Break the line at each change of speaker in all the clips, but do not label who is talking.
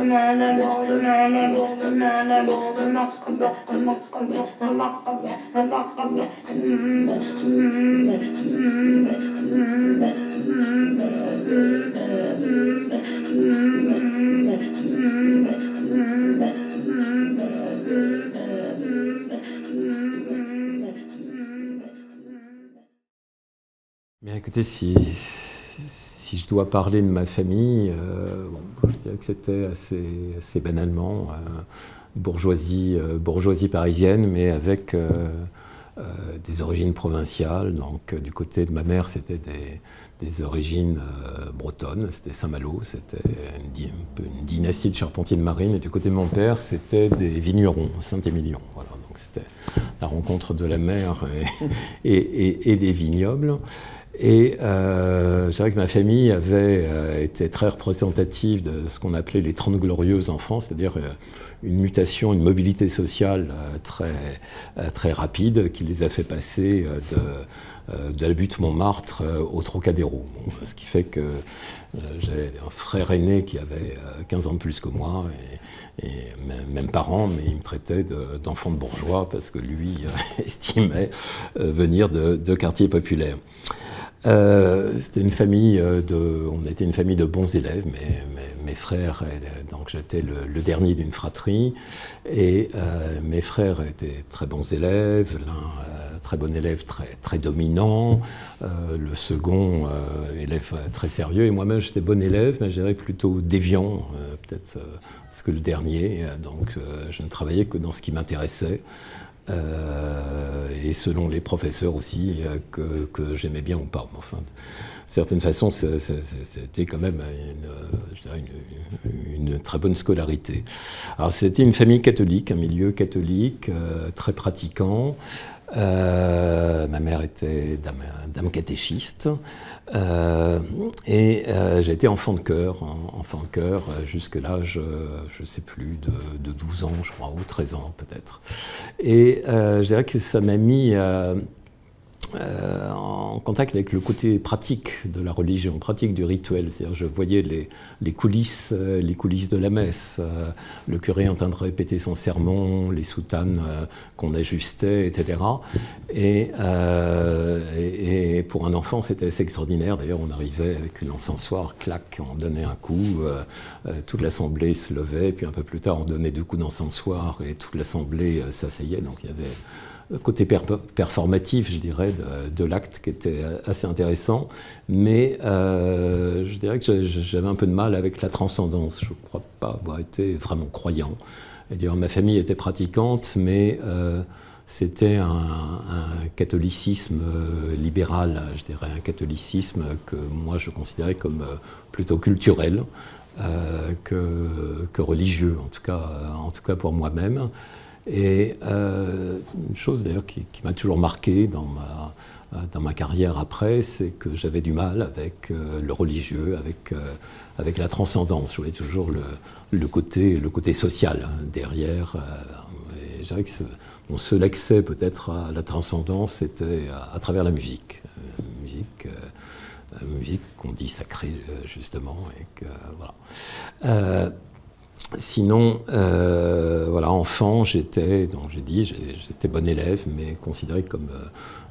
Bien, écoutez, si je dois parler de ma famille, je dirais que c'était assez banalement bourgeoisie parisienne, mais avec des origines provinciales. Donc, du côté de ma mère, c'était des origines bretonnes, c'était Saint-Malo, c'était une dynastie de charpentiers de marine. Et du côté de mon père, c'était des vignerons, Saint-Émilion. Voilà, donc c'était la rencontre de la mer et des vignobles. Et je dirais que ma famille avait été très représentative de ce qu'on appelait les 30 glorieuses en France, c'est-à-dire une mutation, une mobilité sociale très rapide qui les a fait passer de la butte Montmartre au Trocadéro. Bon, ce qui fait que j'ai un frère aîné qui avait 15 ans de plus que moi, et même parents, mais il me traitait d'enfant de bourgeois parce que lui estimait venir de quartiers populaires. C'était une famille on était une famille de bons élèves, mes frères, donc j'étais le dernier d'une fratrie, et mes frères étaient très bons élèves, l'un très bon élève, très dominant, le second élève très sérieux, et moi-même j'étais bon élève, mais je dirais plutôt déviant, peut-être parce que le dernier, donc je ne travaillais que dans ce qui m'intéressait. Et selon les professeurs aussi, que j'aimais bien ou pas. Enfin, de certaine façon, c'était quand même une très bonne scolarité. Alors c'était une famille catholique, un milieu catholique, très pratiquant. Ma mère était dame catéchiste, et j'ai été enfant de chœur jusqu'à l'âge, je ne sais plus, de 12 ans, je crois, ou 13 ans peut-être. Et je dirais que ça m'a mis en contact avec le côté pratique de la religion, pratique du rituel. C'est-à-dire, je voyais les coulisses de la messe, le curé en train de répéter son sermon, les soutanes qu'on ajustait, etc. Et pour un enfant, c'était assez extraordinaire. D'ailleurs, on arrivait avec l'encensoir, clac, on donnait un coup, toute l'assemblée se levait, puis un peu plus tard, on donnait 2 coups d'encensoir et toute l'assemblée s'asseyait. Donc il y avait côté performatif, je dirais, de l'acte qui était assez intéressant, mais je dirais que j'avais un peu de mal avec la transcendance. Je ne crois pas avoir été vraiment croyant. Et d'ailleurs, ma famille était pratiquante, mais c'était un catholicisme libéral, je dirais, un catholicisme que moi je considérais comme plutôt culturel que religieux, en tout cas pour moi-même. Et une chose d'ailleurs qui m'a toujours marqué dans ma carrière après, c'est que j'avais du mal avec le religieux, avec la transcendance. Je voyais toujours le côté social derrière. Et je dirais que mon seul accès peut-être à la transcendance, c'était à travers la musique. Musique qu'on dit sacrée justement. Et que, voilà. Sinon, voilà, enfant, j'étais bon élève, mais considéré comme,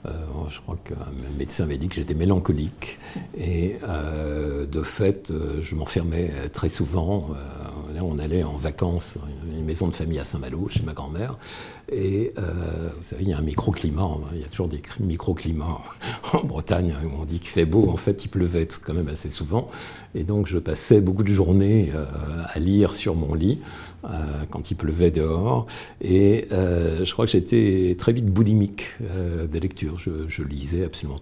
je crois qu'un médecin m'avait dit que j'étais mélancolique, et de fait, je m'enfermais très souvent. Là, on allait en vacances à une maison de famille à Saint-Malo, chez ma grand-mère, et vous savez, il y a un microclimat, il y a toujours des microclimats en Bretagne, où on dit qu'il fait beau, en fait il pleuvait quand même assez souvent, et donc je passais beaucoup de journées à lire sur mon lit quand il pleuvait dehors, et je crois que j'étais très vite boulimique de lecture. Je lisais absolument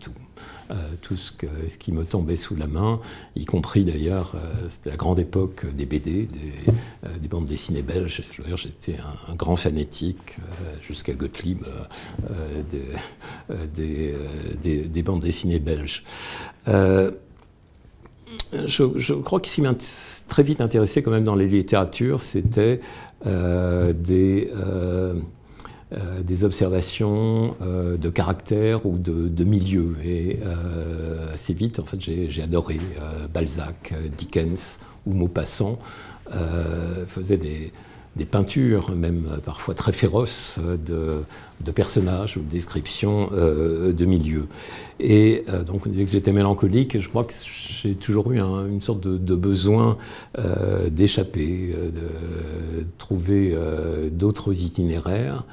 tout ce qui me tombait sous la main, y compris d'ailleurs, c'était la grande époque des BD, des bandes dessinées belges. J'étais un grand fanatique, jusqu'à Gottlieb, des bandes dessinées belges. Je crois que ce qui m'a très vite intéressé quand même dans les littératures, c'était des observations de caractère ou de milieu. Et assez vite, en fait, j'ai adoré Balzac, Dickens ou Maupassant, faisait des peintures, même parfois très féroces, de personnages ou de descriptions de milieux. Et donc on disait que j'étais mélancolique, et je crois que j'ai toujours eu une sorte de besoin d'échapper, de trouver d'autres itinéraires.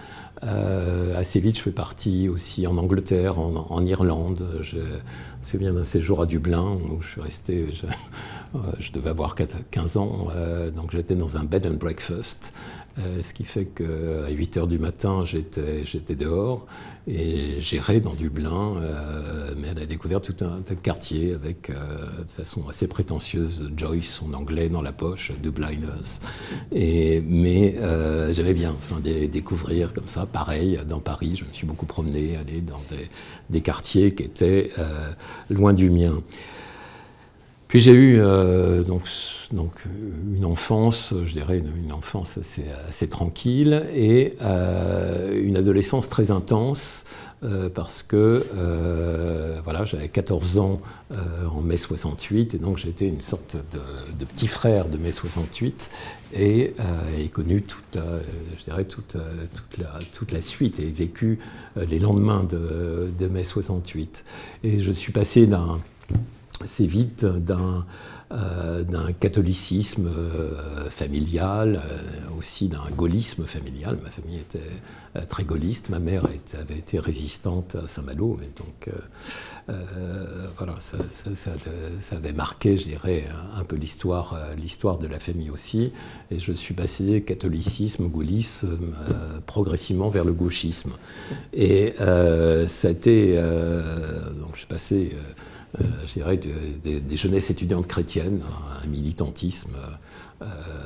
Assez vite, je fais partie aussi en Angleterre, en Irlande. Je me souviens d'un séjour à Dublin où je suis resté, je devais avoir 15 ans, donc j'étais dans un bed and breakfast, ce qui fait qu'à 8h du matin, j'étais dehors et j'errais dans Dublin, mais à la découverte tout un tas de quartiers avec, de façon assez prétentieuse, Joyce en anglais dans la poche, Dubliners. Mais j'aimais bien découvrir comme ça. Pareil, dans Paris, je me suis beaucoup promené, aller dans des quartiers qui étaient loin du mien. Puis j'ai eu donc une enfance, je dirais une enfance assez tranquille, et une adolescence très intense, parce que voilà, j'avais 14 ans en mai 68, et donc j'étais une sorte de petit frère de mai 68, et connu toute la suite, et vécu les lendemains de mai 68. Et je suis passé assez vite d'un catholicisme familial, aussi d'un gaullisme familial. Ma famille était très gaulliste, ma mère avait été résistante à Saint-Malo, et donc voilà, ça avait marqué, je dirais, un peu l'histoire de la famille aussi, et je suis passé catholicisme, gaullisme, progressivement vers le gauchisme. Et ça a été, donc je suis passé je dirais, des jeunesses étudiantes chrétiennes, un militantisme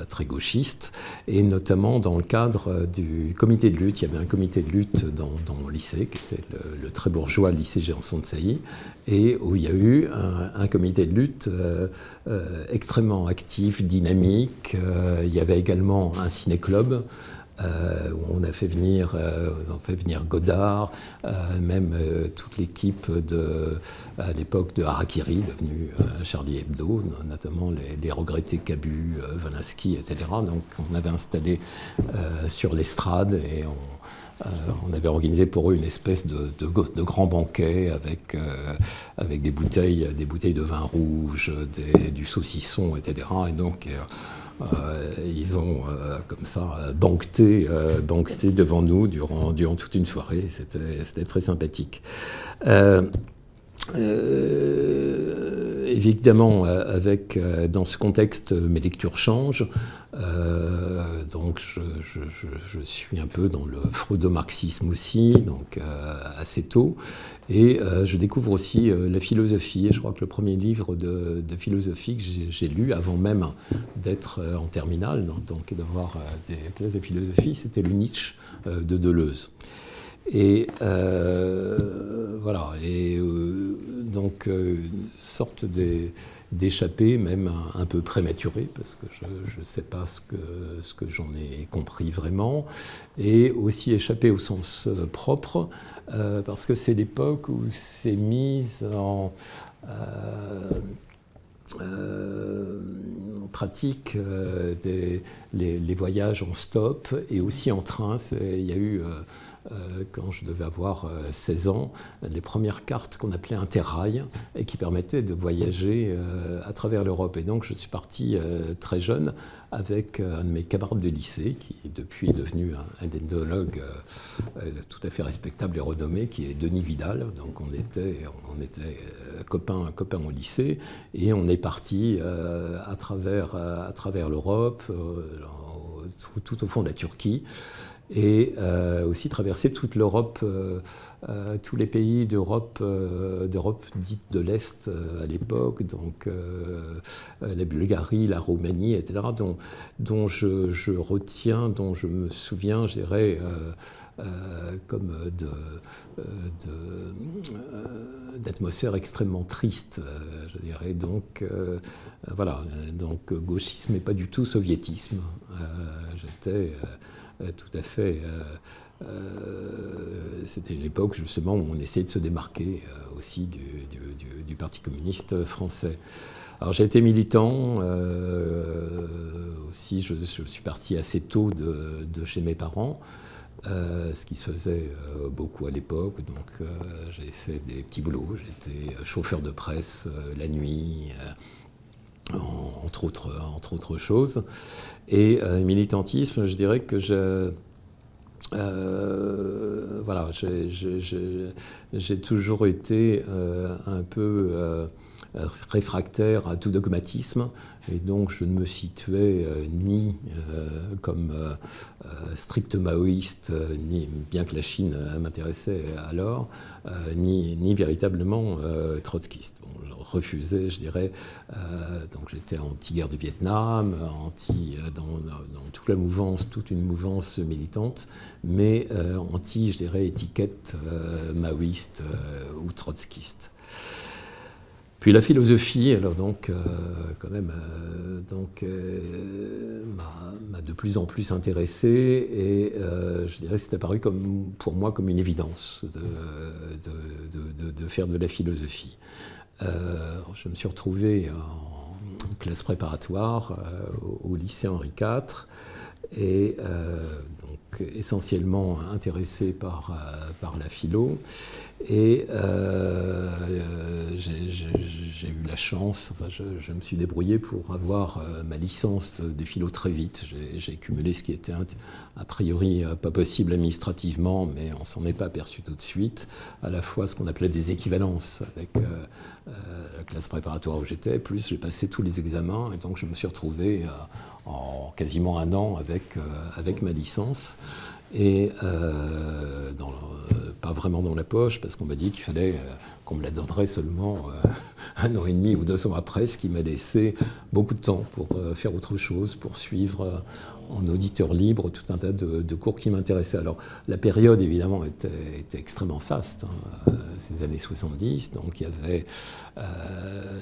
très gauchiste, et notamment dans le cadre du comité de lutte. Il y avait un comité de lutte dans mon lycée, qui était le très bourgeois lycée Géançon de Sailly, et où il y a eu un comité de lutte extrêmement actif, dynamique. Il y avait également un ciné-club, où on a fait venir Godard, même toute l'équipe à l'époque de Harakiri, devenu Charlie Hebdo, notamment les regrettés Cabu, Vanaski, etc. Donc on avait installé sur l'estrade, et on avait organisé pour eux une espèce de grand banquet avec des bouteilles de vin rouge, du saucisson, etc. Et donc ils ont comme ça banqueté devant nous durant toute une soirée. C'était très sympathique. Évidemment, dans ce contexte, mes lectures changent. Donc, je suis un peu dans le freudo-marxisme aussi, donc assez tôt. Et je découvre aussi la philosophie. Et je crois que le premier livre de philosophie que j'ai lu, avant même d'être en terminale, donc d'avoir des classes de philosophie, c'était le Nietzsche de Deleuze. Et voilà, et donc une sorte d'échappée, même un peu prématurée, parce que je ne sais pas ce que j'en ai compris vraiment, et aussi échappée au sens propre, parce que c'est l'époque où s'est mise en pratique les voyages en stop et aussi en train. Il y a eu, quand je devais avoir 16 ans, les premières cartes qu'on appelait Interrail et qui permettaient de voyager à travers l'Europe. Et donc je suis parti très jeune avec un de mes camarades de lycée, qui depuis est devenu un ethnologue tout à fait respectable et renommé, qui est Denis Vidal. Donc on était copains au lycée, et on est parti à travers l'Europe, tout au fond de la Turquie, et aussi traverser toute l'Europe, tous les pays d'Europe dite de l'Est à l'époque, donc la Bulgarie, la Roumanie, etc., dont je retiens, dont je me souviens, je dirais, comme d'atmosphère extrêmement triste, je dirais. Donc voilà, donc gauchisme et pas du tout soviétisme. J'étais tout à fait... c'était une époque justement où on essayait de se démarquer aussi du Parti communiste français. Alors j'ai été militant, aussi je suis parti assez tôt de chez mes parents, ce qui se faisait beaucoup à l'époque, donc j'ai fait des petits boulots, j'étais chauffeur de presse la nuit, entre autres choses. Et militantisme, je dirais que voilà, j'ai toujours été un peu réfractaire à tout dogmatisme, et donc je ne me situais ni comme strict maoïste, ni, bien que la Chine m'intéressait alors, ni véritablement trotskiste. Bon, je refusais, je dirais, donc j'étais anti-guerre du Vietnam, dans toute une mouvance militante, mais anti, je dirais, étiquette maoïste ou trotskiste. Puis la philosophie, alors donc, quand même, m'a de plus en plus intéressé, et je dirais que c'est apparu pour moi comme une évidence de faire de la philosophie. Je me suis retrouvé en classe préparatoire au lycée Henri IV, et donc essentiellement intéressé par la philo. Et j'ai eu la chance, enfin je me suis débrouillé pour avoir ma licence de philo très vite. J'ai cumulé ce qui était a priori pas possible administrativement, mais on s'en est pas aperçu tout de suite, à la fois ce qu'on appelait des équivalences avec la classe préparatoire où j'étais, plus j'ai passé tous les examens, et donc je me suis retrouvé en quasiment un an avec ma licence. Et pas vraiment dans la poche, parce qu'on m'a dit qu'il fallait qu'on me la donnerait seulement un an et demi ou 2 ans après, ce qui m'a laissé beaucoup de temps pour faire autre chose, pour suivre en auditeur libre tout un tas de cours qui m'intéressaient. Alors la période évidemment était extrêmement faste, hein, ces années 70, donc il y avait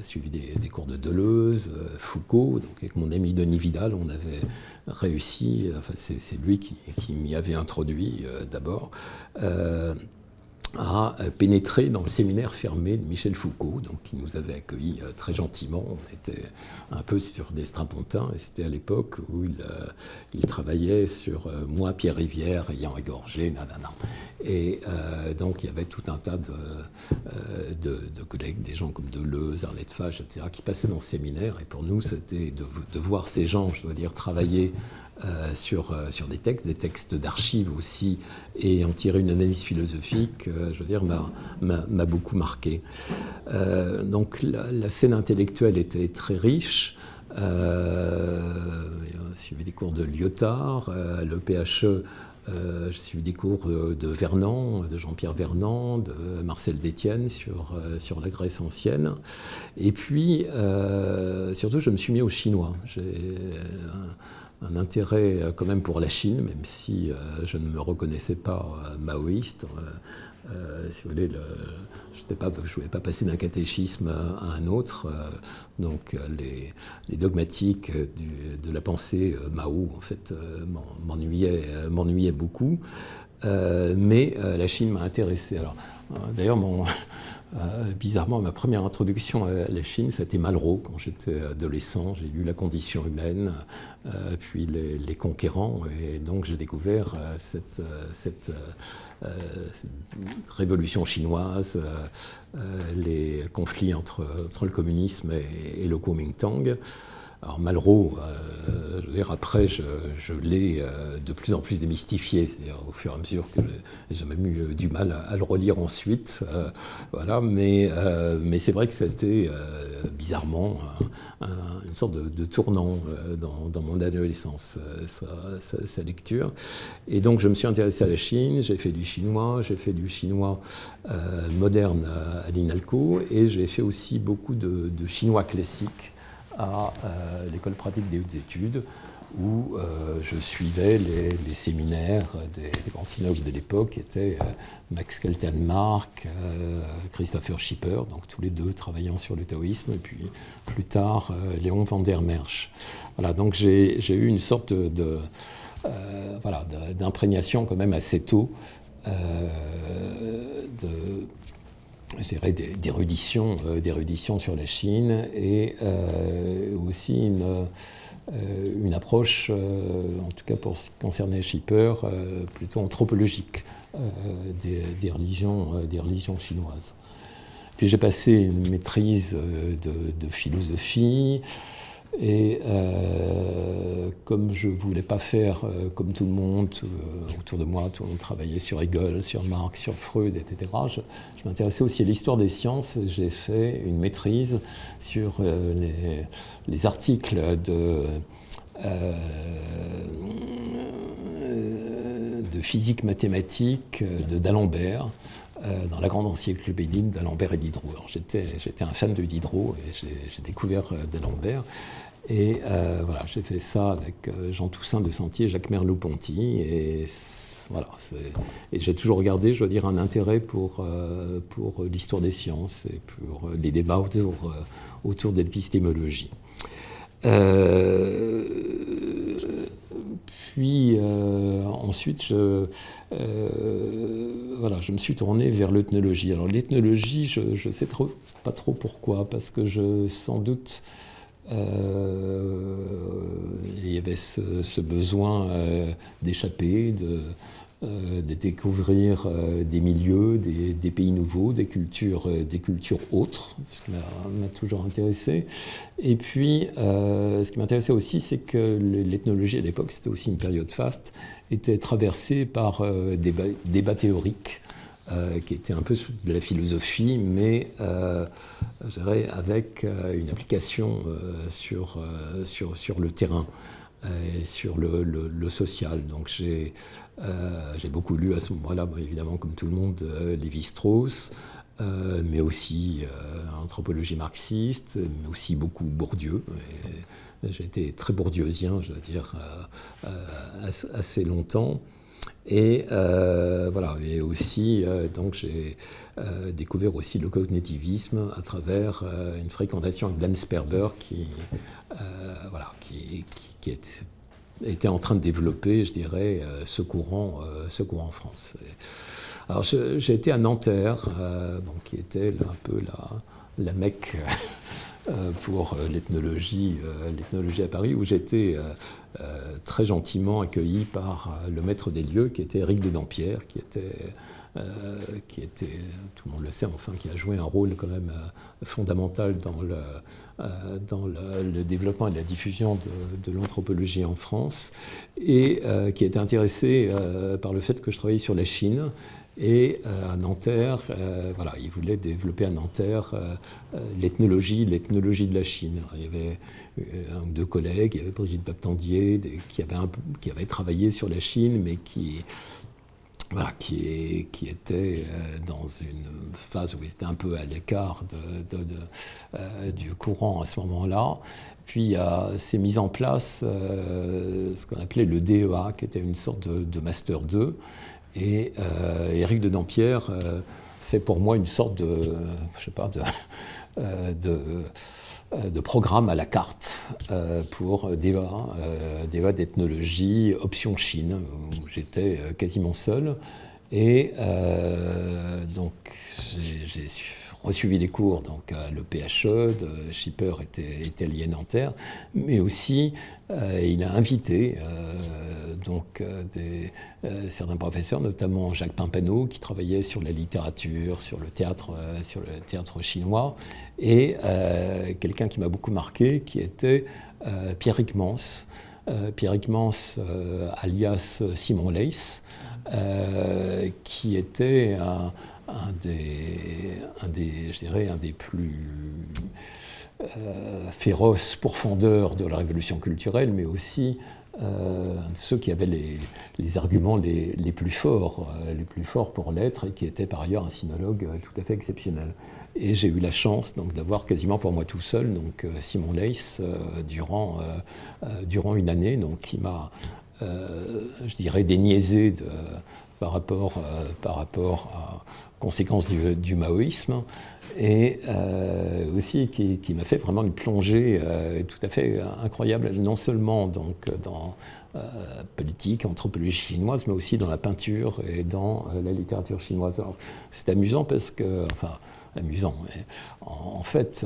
suivi des cours de Deleuze, Foucault, donc avec mon ami Denis Vidal, on avait réussi, enfin c'est lui qui m'y avait introduit d'abord, à pénétrer dans le séminaire fermé de Michel Foucault, donc, qui nous avait accueillis très gentiment. On était un peu sur des strapontins, et c'était à l'époque où il travaillait sur Moi, Pierre Rivière, ayant égorgé, nanana. Et donc il y avait tout un tas de collègues, des gens comme Deleuze, Arlette Fage, etc., qui passaient dans ce séminaire, et pour nous c'était de voir ces gens, je dois dire, travailler sur des textes d'archives aussi, et en tirer une analyse philosophique, je veux dire, m'a beaucoup marqué. Donc la scène intellectuelle était très riche. J'ai suivi des cours de Lyotard, à l'EPHE. J'ai suivi des cours de Vernant, de Jean-Pierre Vernant, de Marcel Détienne sur la Grèce ancienne. Et puis, surtout, je me suis mis au chinois. J'ai un intérêt quand même pour la Chine, même si je ne me reconnaissais pas maoïste. Si vous voulez, je ne voulais pas passer d'un catéchisme à un autre. Donc les dogmatiques de la pensée Mao, en fait, m'ennuyaient beaucoup. Mais la Chine m'a intéressé. Alors, d'ailleurs, bizarrement, ma première introduction à la Chine, c'était Malraux. Quand j'étais adolescent, j'ai lu La condition humaine, puis les conquérants, et donc j'ai découvert cette révolution chinoise, les conflits entre le communisme et le Kuomintang. Alors Malraux, je veux dire, après, je l'ai de plus en plus démystifié, c'est-à-dire au fur et à mesure que j'ai même eu du mal à le relire ensuite, voilà. Mais c'est vrai que c'était bizarrement une sorte de tournant dans mon adolescence, sa lecture. Et donc je me suis intéressé à la Chine, j'ai fait du chinois moderne à l'INALCO, et j'ai fait aussi beaucoup de chinois classique à l'école pratique des hautes études, où je suivais les séminaires des grands sinologues de l'époque, qui étaient Max Kaltenmark, Christopher Schipper, donc tous les deux travaillant sur le taoïsme, et puis plus tard Léon van der Merch. Voilà, donc j'ai eu une sorte d'imprégnation quand même assez tôt je dirais, d'érudition sur la Chine, et aussi une approche, en tout cas pour ce qui concernait Schipper, plutôt anthropologique des religions chinoises. Puis j'ai passé une maîtrise de philosophie, et comme je ne voulais pas faire comme tout le monde autour de moi, tout le monde travaillait sur Hegel, sur Marx, sur Freud, etc. Je m'intéressais aussi à l'histoire des sciences. J'ai fait une maîtrise sur les articles de physique mathématique d'Alembert, dans la grande encyclopédie d'Alembert et Diderot. Alors j'étais un fan de Diderot et j'ai découvert d'Alembert. Et voilà, j'ai fait ça avec Jean Toussaint de Sentier, Jacques Merleau-Ponty. Et voilà, et j'ai toujours gardé, je dois dire, un intérêt pour l'histoire des sciences et pour les débats autour de l'épistémologie. Puis ensuite, je me suis tourné vers l'ethnologie. Alors l'ethnologie, je ne sais pas trop pourquoi, parce que sans doute, il y avait ce besoin d'échapper, de découvrir des milieux, des pays nouveaux, des cultures autres, ce qui m'a toujours intéressé. Et puis, ce qui m'intéressait aussi, c'est que l'ethnologie à l'époque, c'était aussi une période faste, était traversée par des débats théoriques, qui étaient un peu de la philosophie, mais je dirais avec une application sur le terrain. Et sur le social. Donc j'ai beaucoup lu à ce moment-là, évidemment comme tout le monde, Lévi-Strauss, mais aussi anthropologie marxiste, mais aussi beaucoup Bourdieu. J'ai été très bourdieusien, je dois dire, assez longtemps. Et voilà, et aussi, donc j'ai découvert aussi le cognitivisme à travers une fréquentation avec Dan Sperber qui était en train de développer, je dirais, ce courant en France. Alors j'ai été à Nanterre, qui était un peu la Mecque pour l'ethnologie à Paris, où j'étais très gentiment accueilli par le maître des lieux, qui était Éric de Dampierre, qui était, tout le monde le sait, enfin, qui a joué un rôle quand même fondamental dans le développement et la diffusion de l'anthropologie en France, et qui était intéressé par le fait que je travaillais sur la Chine. Et à Nanterre, il voulait développer à Nanterre l'ethnologie de la Chine. Il y avait un ou deux collègues, il y avait Brigitte Baptandier, qui avait travaillé sur la Chine, mais qui était dans une phase où il était un peu à l'écart du courant à ce moment-là. Puis s'est mis en place ce qu'on appelait le DEA, qui était une sorte de Master 2. Et Éric de Dampierre fait pour moi une sorte de programme à la carte pour DEA d'ethnologie, option Chine, où j'étais quasiment seul. Et donc j'ai resuivi des cours donc, à l'EPHE, Schipper était lié à Nanterre, mais aussi il a invité certains professeurs, notamment Jacques Pimpano, qui travaillait sur la littérature, sur le théâtre chinois, et quelqu'un qui m'a beaucoup marqué, qui était Pierre Hickmans, alias Simon Leys, qui était un des plus féroces pourfendeurs de la révolution culturelle, mais aussi ceux qui avaient les arguments les plus forts pour l'être, et qui était par ailleurs un sinologue tout à fait exceptionnel. Et j'ai eu la chance donc d'avoir quasiment pour moi tout seul donc Simon Leys durant une année, donc qui m'a je dirais déniaisé par rapport à conséquences du maoïsme, et aussi qui m'a fait vraiment une plongée tout à fait incroyable, non seulement donc dans politique, anthropologie chinoise, mais aussi dans la peinture et dans la littérature chinoise. Alors, c'est amusant parce que, enfin, amusant. En fait,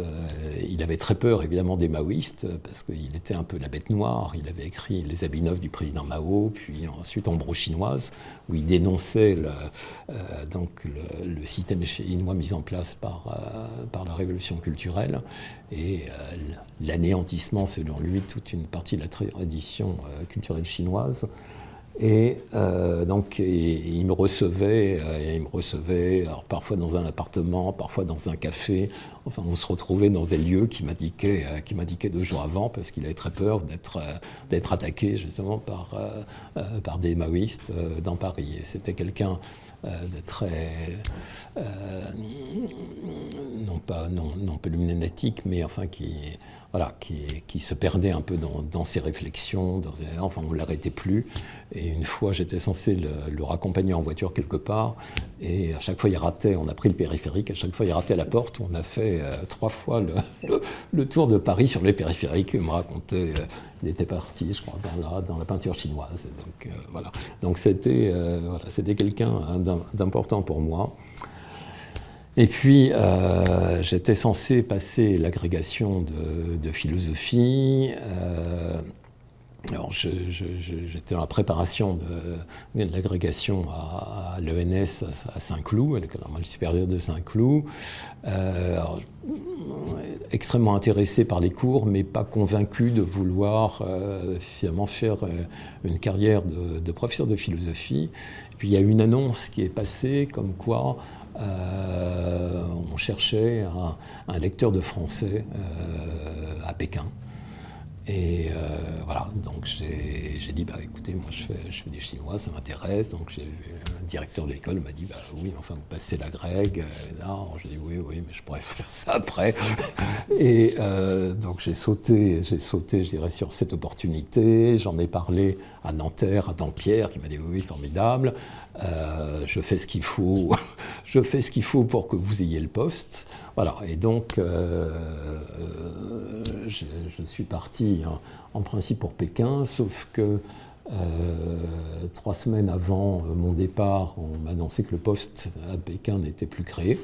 il avait très peur, évidemment, des maoïstes, parce qu'il était un peu la bête noire. Il avait écrit Les habits neufs du président Mao, puis ensuite Ombre chinoise, où il dénonçait le système chinois mis en place par la révolution culturelle et l'anéantissement, selon lui, toute une partie de la tradition culturelle chinoise. Et donc il me recevait, alors parfois dans un appartement, parfois dans un café. Enfin, on se retrouvait dans des lieux qui m'indiquaient 2 jours avant, parce qu'il avait très peur d'être attaqué justement par des maoïstes dans Paris. Et c'était quelqu'un de très, non pas luminatique, mais enfin qui se perdait un peu dans ses réflexions. Enfin, on ne l'arrêtait plus. Et une fois, j'étais censé le raccompagner en voiture quelque part. Et à chaque fois, il ratait. On a pris le périphérique. À chaque fois, il ratait la porte. On a fait 3 fois le tour de Paris sur les périphériques. Il me racontait, il était parti, je crois, dans la peinture chinoise. Et donc, voilà. Donc, c'était quelqu'un d'important pour moi. Et puis, j'étais censé passer l'agrégation de philosophie. Alors, j'étais dans la préparation de l'agrégation à l'ENS à Saint-Cloud, à l'École normale supérieure de Saint-Cloud. Extrêmement intéressé par les cours, mais pas convaincu de vouloir finalement faire une carrière de professeur de philosophie. Et puis, il y a une annonce qui est passée comme quoi on cherchait un lecteur de français à Pékin. Et voilà, donc j'ai dit, bah écoutez, moi je fais du chinois, ça m'intéresse. Donc j'ai vu un directeur de l'école m'a dit, bah oui, enfin vous passez la grec. Non, j'ai dit oui, mais je pourrais faire ça après. Et donc j'ai sauté, je dirais, sur cette opportunité. J'en ai parlé à Nanterre, à Dampierre, qui m'a dit oui, formidable. Je fais ce qu'il faut, pour que vous ayez le poste. Voilà, et donc je suis parti en principe pour Pékin, sauf que 3 semaines avant mon départ, on m'a annoncé que le poste à Pékin n'était plus créé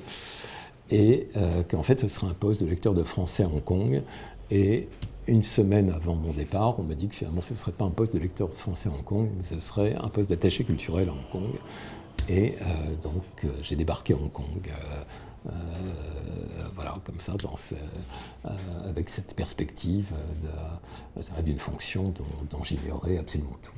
et qu'en fait ce serait un poste de lecteur de français à Hong Kong. Et 1 semaine avant mon départ, on m'a dit que finalement ce ne serait pas un poste de lecteur de français à Hong Kong, mais ce serait un poste d'attaché culturel à Hong Kong. Et donc j'ai débarqué à Hong Kong. Voilà, comme ça, avec cette perspective d'une fonction dont j'ignorais absolument tout.